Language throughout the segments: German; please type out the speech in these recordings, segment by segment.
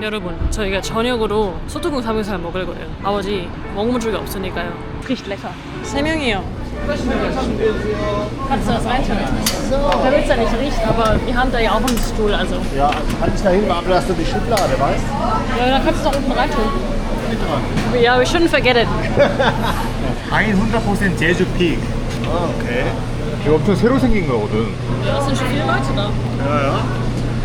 여러분, 저희가 저녁으로 소뚜껑 삼겹살 먹을 거예요. 아버지 먹는 적이 없으니까요. Riecht lecker. 3명이에요. Kannst du das einschalten? Der will es ja nicht riechen, aber wir haben da ja auch einen Stuhl, also. Ja, kann ich da hinten, aber da hast du die Schublade, weißt Ja, dann kannst du es doch unten reintun. Ja, we shouldn't forget it. 100% 제주 픽. Ah, okay. 이거 엄청 새로 생긴 거거든. Ja, es sind schon viele Leute da. Ja, ja.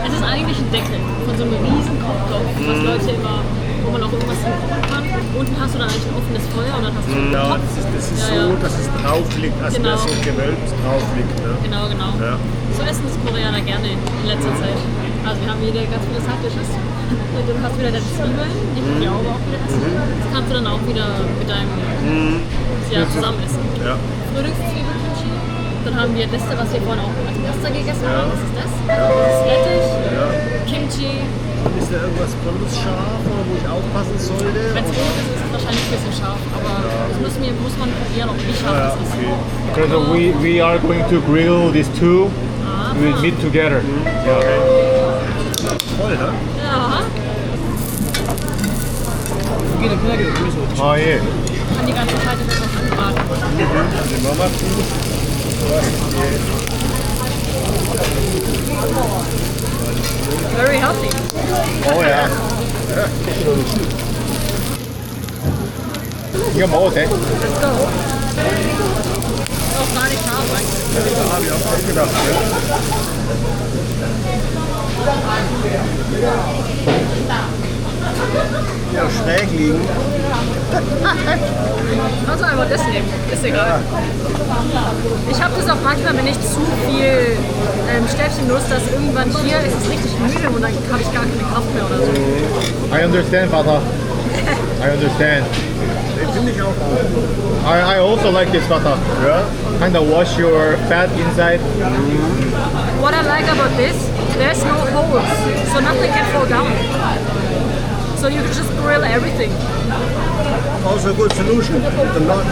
Es ist eigentlich ein Deckel von so einem riesen Kochtopf, was Leute immer, wo man auch irgendwas drin kochen kann. Unten hast du dann eigentlich ein offenes Feuer und dann hast du einen Ja, Topf. das ist Ja, so, ja. dass es drauf liegt, als Genau. wäre so ein Gewölbe drauf liegt. Ne? Genau, genau. Ja. So essen es Koreaner gerne in letzter Zeit. Also wir haben wieder ganz viele Side-Dishes. Und dann hast du wieder deine Zwiebeln, die können wir auch wieder essen. Das kannst du dann auch wieder mit deinem zusammen essen. Ja. Frühlingszwiebelkimchi. Dann haben wir das, was wir vorhin auch als Pasta gegessen haben. Das ist das. Das ist Rettich, Ja. Kimchi. Ist da irgendwas besonders scharf oder wo ich aufpassen sollte? Wenn es rot ist, ist es wahrscheinlich ein bisschen scharf. Aber das muss man probieren, ob wie scharf Ja, es ist. okay. 그래서 we are going to grill these two. We'll meet together. Ja. Voll, ne? Ja, 아 예. kann die ganze Zeit das noch anbraten. Die Mama Very healthy. Oh ja. 이거 먹어도 돼? Let's go. Auch gar nicht scharf eigentlich. Da habe ich auch gedacht. Ne? Ja, schräg liegen. Kannst du einfach das nehmen, ist egal. Ich habe das auch manchmal, wenn ich zu viel Stäbchenlust, dass irgendwann hier ist es richtig müde und dann habe ich gar keine Kraft mehr oder so. I understand, Vater. I understand. Den finde ich auch gut. I also like this, Vater. Ja? Kind of wash your fat inside. What I like about this, there's no holes, so nothing can fall down. So you can just grill everything. Also a good solution. The nut.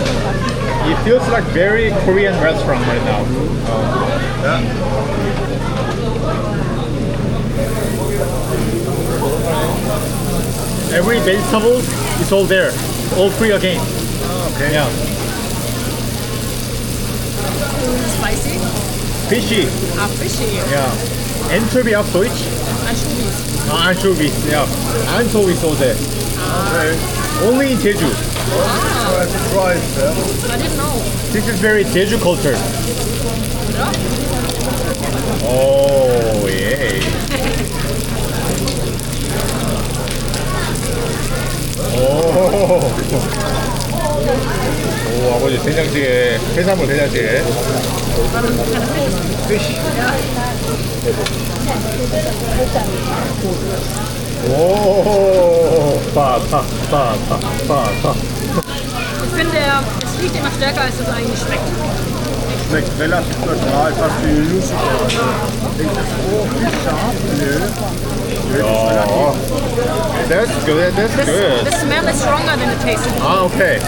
It feels like very Korean restaurant right now. Ja. Every vegetable is all there. All free again. Okay. Yeah. Spicy? Fishy. Ah, fishy. Yeah. Anchovy auf Deutsch? Anchovies. Anchovies. Yeah. Anchovies all there. Okay. Only in Jeju. So I have to try it. Yeah. I didn't know. This is very Jeju culture. Ja? Oh, yeah. 오, 아버지 된장찌개, 해산물 된장찌개. fish. 오, 파. Ich finde, es riecht immer stärker, als es eigentlich schmeckt. Schmeckt relativ neutral, fast wie Lucifer. Ich denke, das ist viel scharf. Nö. 야, that's good. That's good. The smell is stronger than the taste. Ah, okay.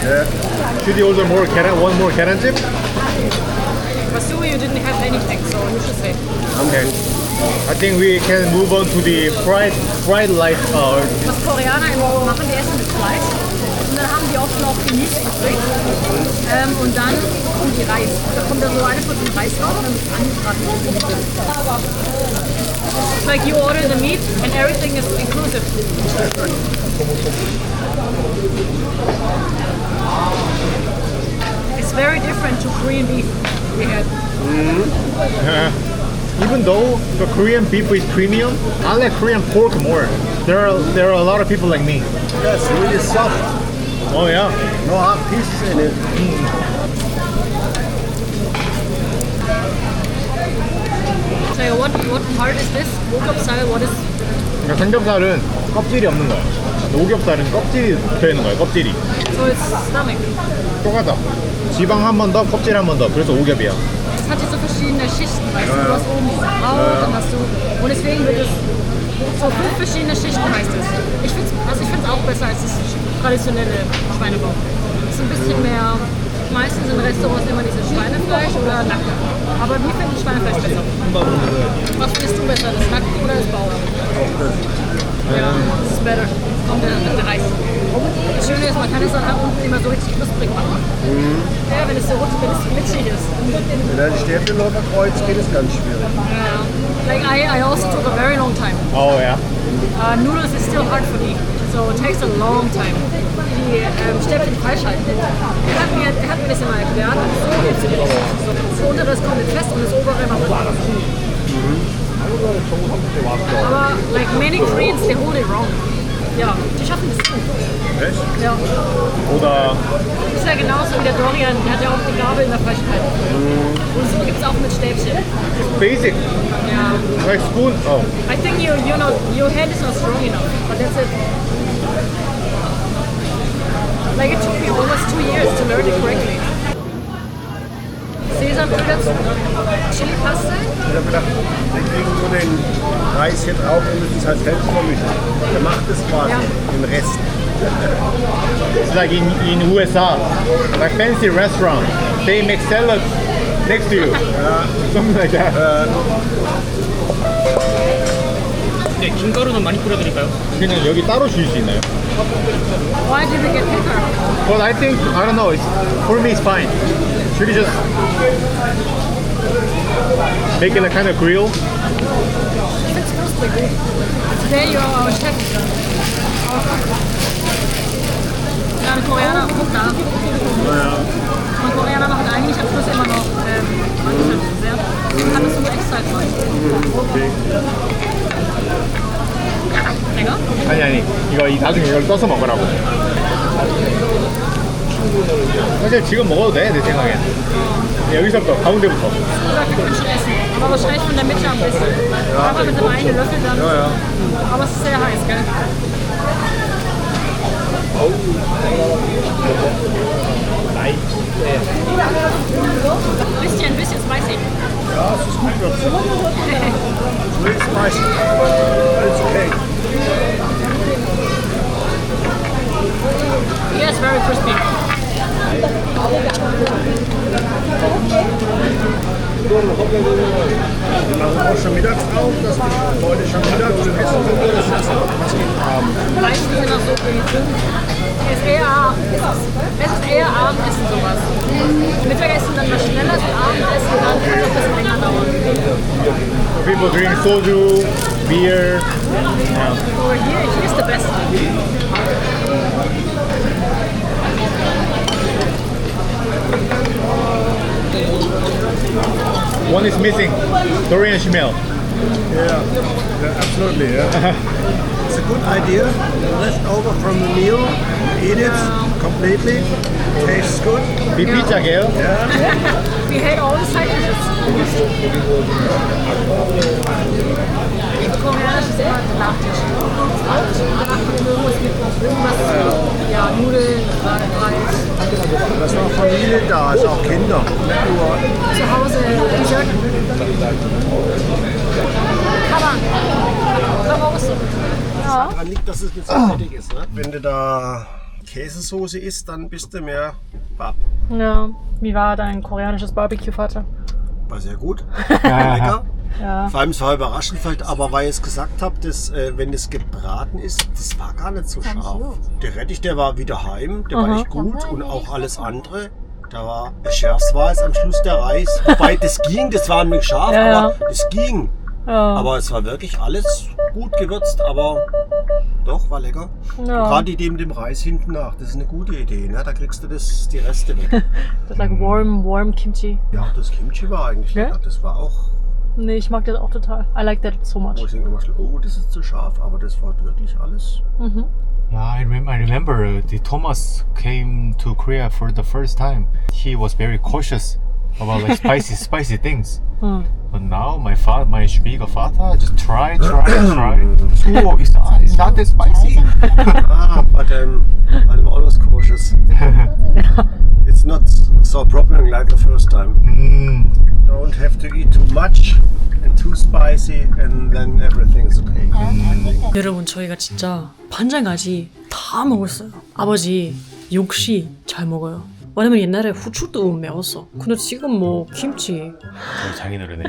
Should you order more keran? One more keran chip? For Sue, you didn't have anything, so you should say. Okay. I think we can move on to the fried life. Was Koreaner immer machen, die essen mit Fleisch. Und dann haben die oft noch Gemüse übrig. Und dann kommt die Reis. Da kommt da so eine Portion Reis drauf und dann wird angebraten. It's like you order the meat and everything is inclusive. It's very different to Korean beef we had. Even though the Korean beef is premium, I like Korean pork more. There are a lot of people like me. Yeah, it's really soft. Oh yeah. No hard pieces in it. So what part is this? 목욕살, what is? 그러니까 삼겹살은 껍질이 없는 거야. 오겹살은 껍질이 붙어 있는 거야. 껍질이. So it's stomach. 똑같아. 지방 한 번 더, 껍질 한 번 더. 그래서 오겹이야. Es hat hier so verschiedene Schichten, weißt du? Du hast oben diese Haut, dann hast du. Und deswegen wird es so 5 verschiedene Schichten heißt es. Ich finde es auch besser als das traditionelle Schweinebauch. Es ist ein bisschen mehr. Meistens in Restaurants immer dieses Schweinefleisch oder Nacken. Aber wir finden Schweinefleisch besser. Was findest du besser, das Nacken oder das Bauch? Ja, das ist better. Kommt der Reis. Das Schöne ist, man kann es dann halt unten immer so richtig knusprig machen. Ja, wenn es so glitschig ist. Wenn er die Stäbe noch kreuzt, geht es ganz schwierig. Yeah. Like I also took a very long time. Oh yeah. Noodles is still hard for me, so it takes a long time. Die Stäbchen falsch halten. Er hat mir das immer erklärt. Das untere ist komplett fest und das obere immer flach. Aber like many Koreans, they hold it wrong. Ja, die schaffen das gut. Echt? Ja. Oder Das ist ja genauso wie der Dorian, der hat ja auch die Gabel in der falschen Haltung. Und so gibt es auch mit Stäbchen. basic, Ja. like spoon. Oh. I think your hand is not strong enough, but that's it. Like it took me almost 2 years to learn it correctly. Sesamöl dazu, Chili Pasta. Ich habe gedacht, wir kriegen nur den Reis hier drauf und müssen es halt selbst vermischen. Der macht es quasi, Ja. den Rest. It's like in USA, like fancy restaurant, they make salad next to you. Something like that. 네, 김가루는 많이 뿌려드릴까요? 그냥 여기 따로 줄 수 있나요? Why did we get thicker? Well, I think I don't know. It's, for me, it's fine. Should we just make it a kind of grill? It's knusprig gut. Today you are our chef. Ja, ein Koreaner, guck da. Und Koreaner machen eigentlich am Schluss immer noch Mandelschnitt. Ich kann das nur extra machen. Okay. Lecker? 아니 이거 나중에 이걸 떠서 먹으라고. 사실 지금 먹어도 돼 내 생각엔. 여기서부터 가운데부터. Oder wir können schon essen. Aber wahrscheinlich von der Mitte am besten. Aber mit dem einen Löffel dann. Ja, ja. Aber es ist sehr heiß, gell? Ein bisschen spicy. Ja, es ist gut würzig. Really spicy. It's okay. Yeah, it's very crispy. Wir machen auch schon mittags auf, dass die Leute schon mittags zu essen sind. Das ist was gegen Abend. Die meisten sind auch so es ist eher Abendessen sowas. Mittagessen dann was Schnelles und Abendessen dann kann es ein bisschen länger dauern. People drink soju, beer. Over here is the best. One is missing. Dorian smell. Yeah, absolutely. Yeah. It's a good idea. Left over from the meal, eat it completely. Tastes good. Wie Pizza, gell? We hate all the side dishes. Koreanisch ist immer der Nachtisch. Danach kommt irgendwas mit irgendwas, ja, Nudeln, Reis. Da ist auch Familie da, ist auch Kinder. Nicht nur. Zu Hause Dessert. Kann man auch so. Ja. Daran liegt, dass es nicht so fettig ist. Ne? Wenn du da Käsesoße isst, dann bist du mehr Bab. Ja. Wie war dein koreanisches Barbecue, Vater? War sehr gut. Lecker. Ja. Vor allem, es war überraschend vielleicht, aber weil ich es gesagt habe, dass wenn es gebraten ist, das war gar nicht so scharf. Der Rettich, der war wieder heim, der war echt gut und auch alles andere. Da war, das Schärfste war es am Schluss der Reis. Wobei das ging, das war nicht scharf, Ja, aber das ging. Ja. Aber es war wirklich alles gut gewürzt, aber doch, war lecker. Ja. Und gerade die mit dem Reis hinten nach, das ist eine gute Idee. Ne? Da kriegst du die Reste weg. Das like warm Kimchi. Ja, das Kimchi war eigentlich Ja? lecker. Das war auch, Nee, ich mag das auch total. I like that so much. wo ich denke immer, oh, das ist zu scharf, aber das war wirklich alles. Yeah, I remember the Thomas came to Korea for the first time. He was very cautious about like spicy things. But now my Schwiegervater just try. Oh, it's not that spicy. But I'm always cautious. It's not so problem like the first time. Don't have to eat too much and too spicy and then everything is okay. 여러분, 저희가 진짜 반찬까지 다 먹었어요. 아버지 역시 잘 먹어요. 왜냐면 옛날에 후추도 매웠어. 근데 지금 뭐 김치. 저희 장인어른의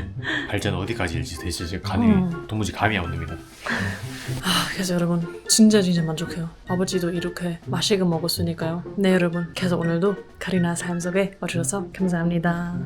발전 어디까지일지 대체 감이 도무지 감이 안 옵니다. 그래서 여러분 진짜 만족해요. 아버지도 이렇게 맛있게 먹었으니까요. 네 여러분, 그래서 오늘도 카리나 삶 속에 와주셔서 감사합니다.